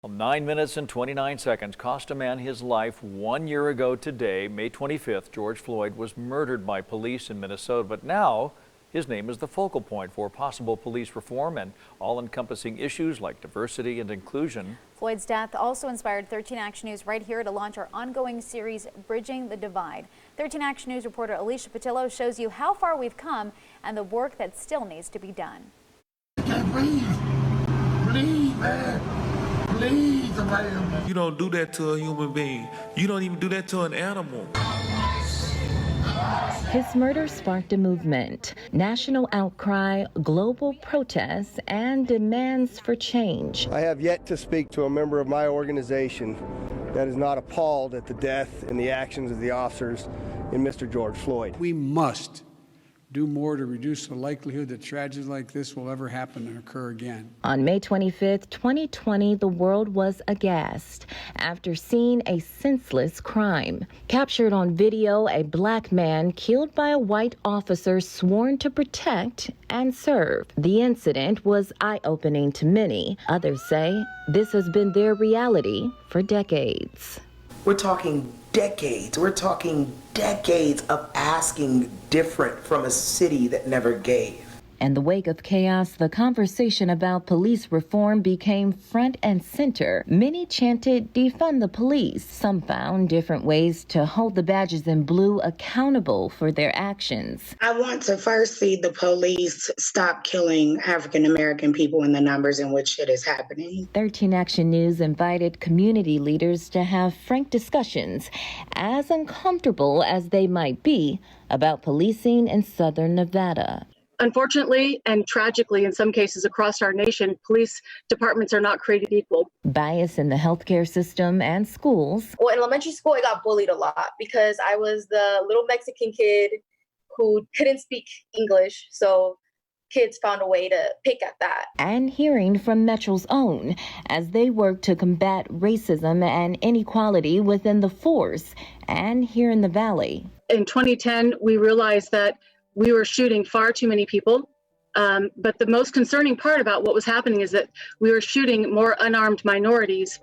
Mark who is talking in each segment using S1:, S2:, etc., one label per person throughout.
S1: Well, 9 minutes and 29 seconds cost a man his life 1 year ago today, May 25th. George Floyd was murdered by police in Minnesota, but now his name is the focal point for possible police reform and all-encompassing issues like diversity and inclusion.
S2: Floyd's death also inspired 13 Action News right here to launch our ongoing series, Bridging the Divide. 13 Action News reporter Alicia Patillo shows you how far we've come and the work that still needs to be done.
S3: I can't breathe. Please, man. Please, man.
S4: You don't do that to a human being. You don't even do that to an animal.
S5: His murder sparked a movement, national outcry, global protests, and demands for change.
S6: I have yet to speak to a member of my organization that is not appalled at the death and the actions of the officers in Mr. George Floyd.
S7: We must do more to reduce the likelihood that tragedies like this will ever happen and occur again.
S5: On May 25th, 2020, the world was aghast after seeing a senseless crime. Captured on video, a black man killed by a white officer sworn to protect and serve. The incident was eye-opening to many. Others say this has been their reality for decades.
S8: We're talking decades. We're talking decades of asking different from a city that never gave.
S5: In the wake of chaos, the conversation about police reform became front and center. Many chanted, defund the police. Some found different ways to hold the badges in blue accountable for their actions.
S9: I want to first see the police stop killing African American people in the numbers in which it is happening.
S5: 13 Action News invited community leaders to have frank discussions, as uncomfortable as they might be, about policing in Southern Nevada.
S10: Unfortunately and tragically, in some cases across our nation, police departments are not created equal.
S5: Bias in the healthcare system and schools.
S11: Well, in elementary school, I got bullied a lot because I was the little Mexican kid who couldn't speak English. So kids found a way to pick at that.
S5: And hearing from Metro's own as they work to combat racism and inequality within the force and here in the Valley.
S10: In 2010, we realized that we were shooting far too many people. But the most concerning part about what was happening is that we were shooting more unarmed minorities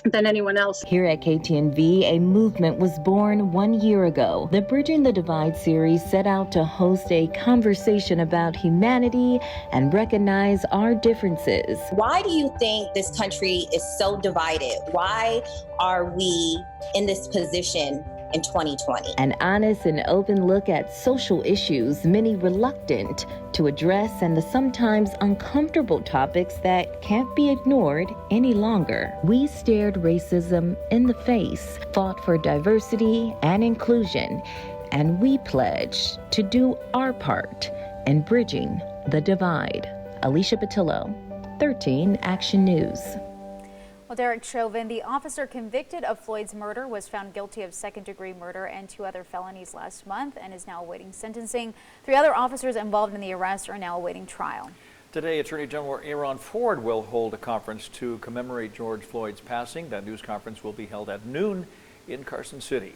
S10: than anyone else.
S5: Here at KTNV, a movement was born 1 year ago. The Bridging the Divide series set out to host a conversation about humanity and recognize our differences.
S12: Why do you think this country is so divided? Why are we in this position in 2020?
S5: An honest and open look at social issues, many reluctant to address, and the sometimes uncomfortable topics that can't be ignored any longer. We stared racism in the face, fought for diversity and inclusion, and we pledged to do our part in bridging the divide. Alicia Patillo, 13 Action News.
S2: Well, Derek Chauvin, the officer convicted of Floyd's murder, was found guilty of second-degree murder and 2 other felonies last month and is now awaiting sentencing. 3 other officers involved in the arrest are now awaiting trial.
S1: Today, Attorney General Aaron Ford will hold a conference to commemorate George Floyd's passing. That news conference will be held at noon in Carson City.